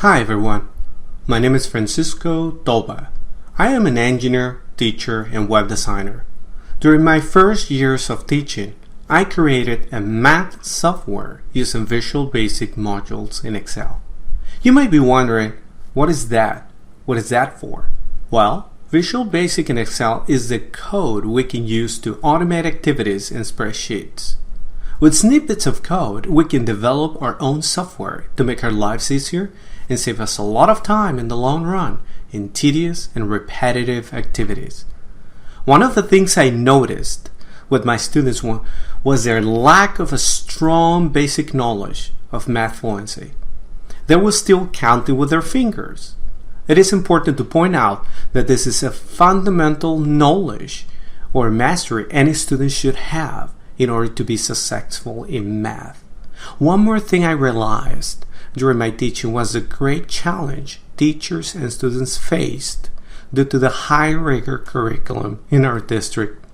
Hi everyone, my name is Francisco Dolba. I am an engineer, teacher, and web designer. During my first years of teaching, I created a math software using Visual Basic modules in Excel. You might be wondering, what is that? What is that for? Well, Visual Basic in Excel is the code we can use to automate activities in spreadsheets. With snippets of code, we can develop our own software to make our lives easier and save us a lot of time in the long run in tedious and repetitive activities. One of the things I noticed with my students was their lack of a strong basic knowledge of math fluency. They were still counting with their fingers. It is important to point out that this is a fundamental knowledge or mastery any student should have in order to be successful in math. One more thing I realized during my teaching was the great challenge teachers and students faced due to the high rigor curriculum in our district.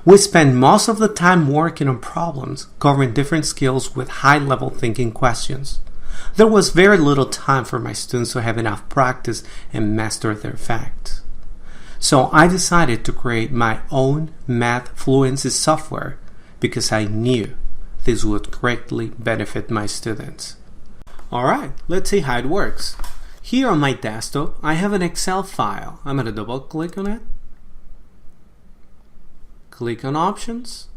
We spend most of the time working on problems covering different skills with high-level thinking questions. There was very little time for my students to have enough practice and master their facts. So I decided to create my own math fluency software because I knew this would greatly benefit my students. Alright, let's see how it works. Here on my desktop, I have an Excel file. I'm going to double click on it. Click on Options.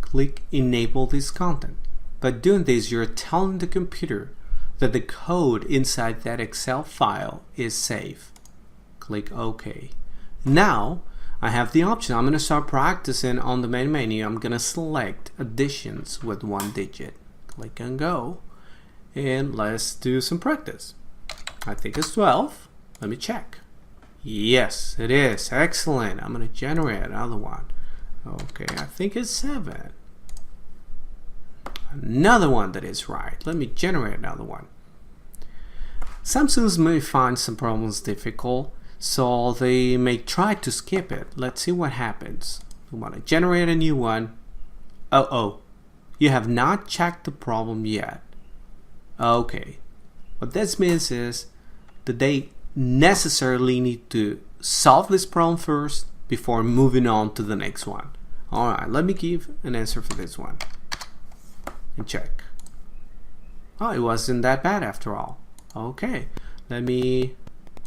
Click Enable this content. By doing this, you're telling the computer that the code inside that Excel file is safe. Click OK. Now, I have the option. I'm going to start practicing on the main menu. I'm going to select additions with one digit. Click and go. And let's do some practice. I think it's 12. Let me check. Yes, it is. Excellent. I'm going to generate another one. Okay, I think it's 7. Another one that is right. Let me generate another one. Some students may find some problems difficult, so they may try to skip it. Let's see what happens. We want to generate a new one. Oh, you have not checked the problem yet. Okay, what this means is that they necessarily need to solve this problem first before moving on to the next one. Alright, let me give an answer for this one and check. Oh, it wasn't that bad after all. Okay, let me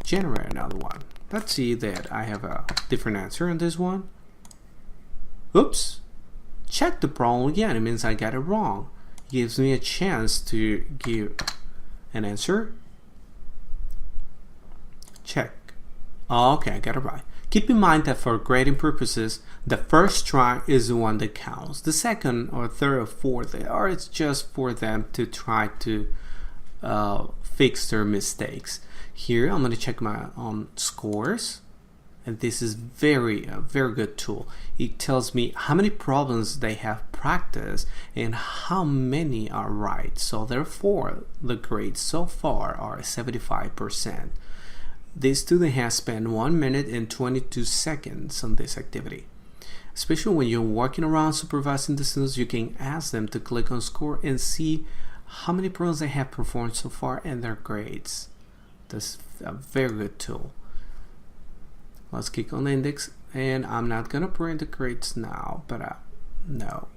generate another one. Let's see that I have a different answer on this one. Oops, check the problem again. It means I got it wrong. Gives me a chance to give an answer. Check. Okay, I got it right. Keep in mind that for grading purposes, the first try is the one that counts. The second or third or fourth, or it's just for them to try to fix their mistakes. Here, I'm going to check my scores. And this is a very good tool. It tells me how many problems they have practiced and how many are right. So therefore, the grades so far are 75%. This student has spent 1 minute and 22 seconds on this activity. Especially when you're walking around supervising the students, you can ask them to click on score and see how many problems they have performed so far and their grades. That's a very good tool. Let's click on the index, and I'm not gonna print the grades now, but no.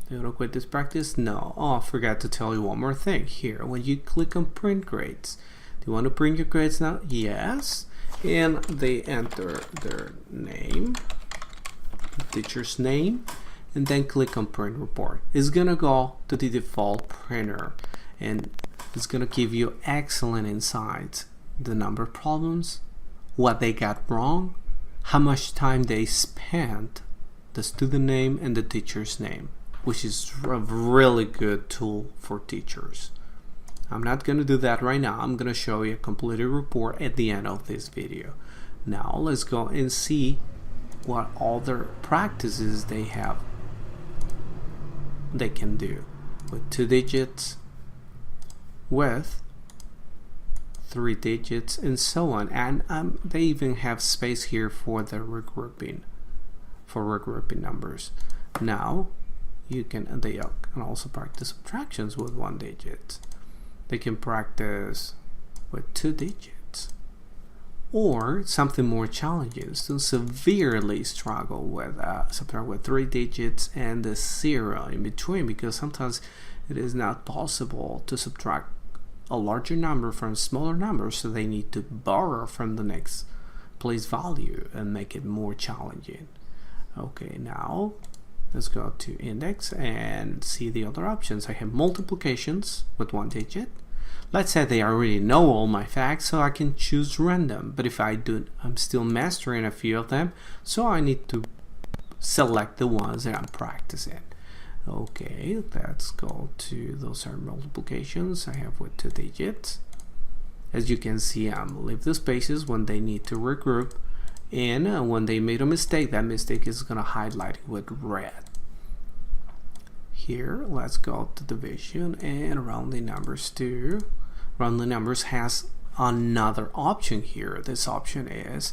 You wanna quit this practice? No. Oh, I forgot to tell you one more thing. Here, when you click on print grades, do you want to print your grades now? Yes. And they enter their name, the teacher's name, and then click on print report. It's gonna go to the default printer, and it's gonna give you excellent insights. The number of problems, what they got wrong, how much time they spent, the student name and the teacher's name, which is a really good tool for teachers. I'm not going to do that right now. I'm going to show you a completed report at the end of this video. Now let's go and see what other practices they can do with 2 digits, with 3 digits, and so on. And they even have space here for the regrouping, numbers. Now they can also practice subtractions with 1 digit. They can practice with 2 digits. Or something more challenging, students severely struggle with subtract with 3 digits and the 0 in between, because sometimes it is not possible to subtract a larger number from smaller numbers, so they need to borrow from the next place value and make it more challenging. Okay, now let's go to index and see the other options. I have multiplications with 1 digit. Let's say they already know all my facts, so I can choose random. But if I do, I'm still mastering a few of them, so I need to select the ones that I'm practicing. Okay, let's go to those are multiplications I have with 2 digits. As you can see, I'm leave the spaces when they need to regroup, and when they made a mistake, that mistake is going to highlight it with red. Here, let's go to division and rounding numbers too. Rounding numbers has another option here. This option is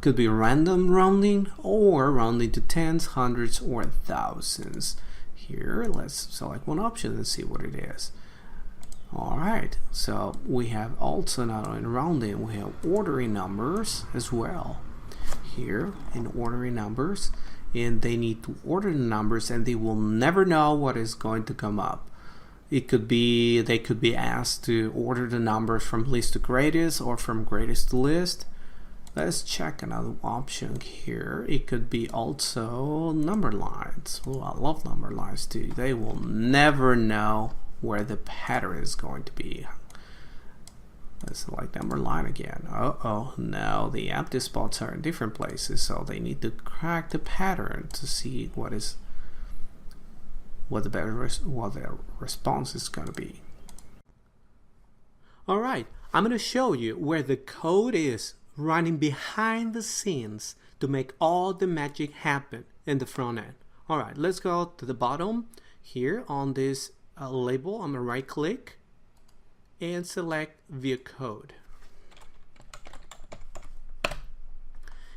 could be random rounding or rounding to tens, hundreds, or thousands. Here, let's select one option and see what it is. Alright, so we have also not only rounding, we have ordering numbers as well. Here in ordering numbers, and they need to order the numbers and they will never know what is going to come up. It could be, they could be asked to order the numbers from least to greatest or from greatest to least. Let's check another option here. It could be also number lines. Oh, I love number lines too. They will never know where the pattern is going to be. Let's select number line again. Oh no, the empty spots are in different places, so they need to crack the pattern to see what the response is going to be. All right, I'm going to show you where the code is running behind the scenes to make all the magic happen in the front end. All right, let's go to the bottom here on this label. I'm going to right click and select view code.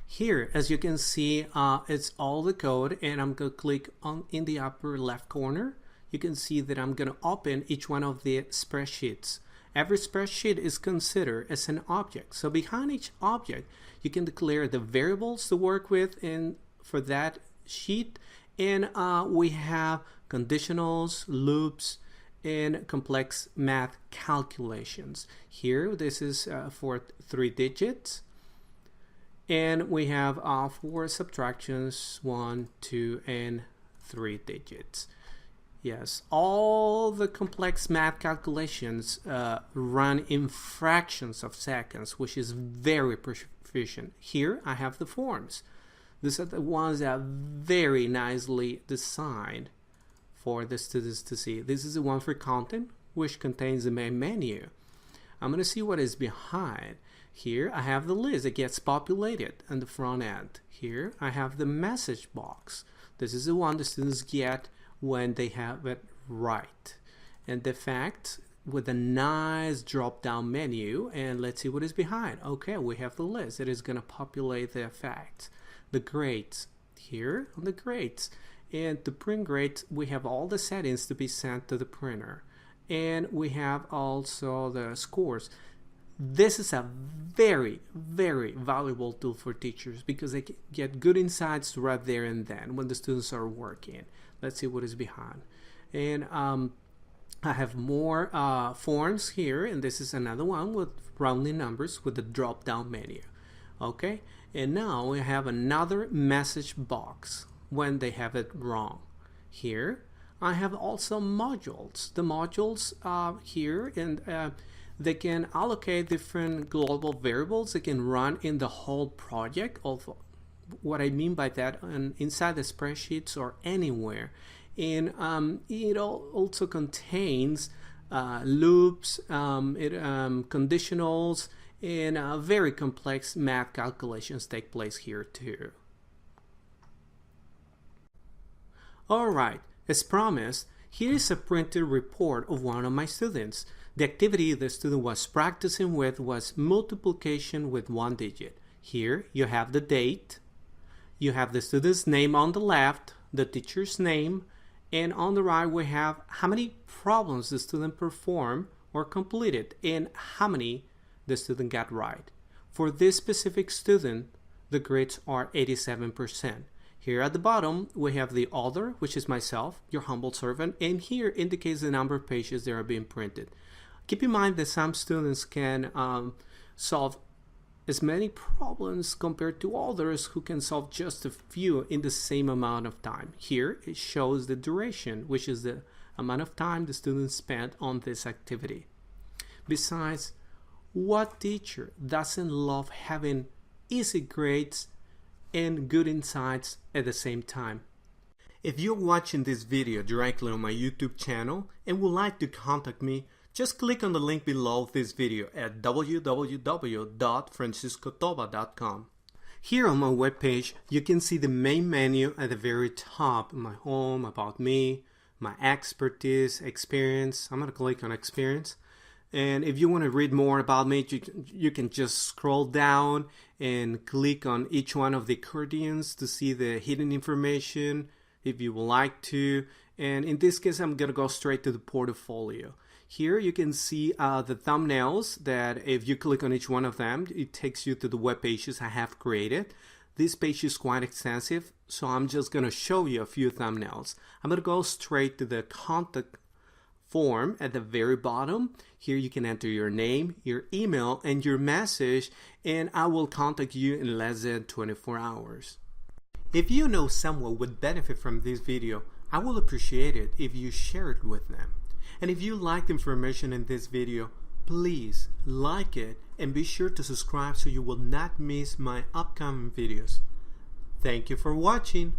Here, as you can see, it's all the code, and I'm going to click on in the upper left corner. You can see that I'm going to open each one of the spreadsheets. Every spreadsheet is considered as an object. So behind each object, you can declare the variables to work with for that sheet. And we have conditionals, loops, and complex math calculations. Here, this is for 3 digits. And we have 4 subtractions, 1, 2, and 3 digits. Yes, all the complex math calculations run in fractions of seconds, which is very proficient. Here I have the forms. These are the ones that are very nicely designed for the students to see. This is the one for content, which contains the main menu. I'm going to see what is behind. Here I have the list that gets populated on the front end. Here I have the message box. This is the one the students get when they have it right. And the facts with a nice drop down menu, and let's see what is behind. Okay, we have the list. It is going to populate the facts. The grades, here on the grades. And to print grades, we have all the settings to be sent to the printer. And we have also the scores. This is a very, very valuable tool for teachers because they get good insights right there and then when the students are working. Let's see what is behind. And I have more forms here, and this is another one with rounding numbers with the drop down menu. Okay, and now we have another message box when they have it wrong. Here I have also modules. The modules here, and they can allocate different global variables. They can run in the whole project. Although what I mean by that, inside the spreadsheets or anywhere. And it also contains loops, conditionals, and very complex math calculations take place here too. Alright, as promised, here is a printed report of one of my students. The activity the student was practicing with was multiplication with 1 digit. Here you have the date, you have the student's name on the left, the teacher's name, and on the right we have how many problems the student performed or completed and how many the student got right. For this specific student, the grades are 87%. Here at the bottom, we have the author, which is myself, your humble servant, and here indicates the number of pages that are being printed. Keep in mind that some students can solve as many problems compared to others who can solve just a few in the same amount of time. Here it shows the duration, which is the amount of time the student spent on this activity. Besides, what teacher doesn't love having easy grades and good insights at the same time? If you're watching this video directly on my YouTube channel and would like to contact me, just click on the link below this video at www.franciscotoba.com. Here on my webpage, you can see the main menu at the very top, my home, about me, my expertise, experience. I'm going to click on experience. And if you want to read more about me, you can just scroll down and click on each one of the accordions to see the hidden information if you would like to. And in this case, I'm going to go straight to the portfolio. Here you can see the thumbnails that if you click on each one of them, it takes you to the web pages I have created. This page is quite extensive, so I'm just going to show you a few thumbnails. I'm going to go straight to the contact form at the very bottom. Here you can enter your name, your email, and your message, and I will contact you in less than 24 hours. If you know someone would benefit from this video, I will appreciate it if you share it with them. And if you liked information in this video, please like it and be sure to subscribe so you will not miss my upcoming videos. Thank you for watching.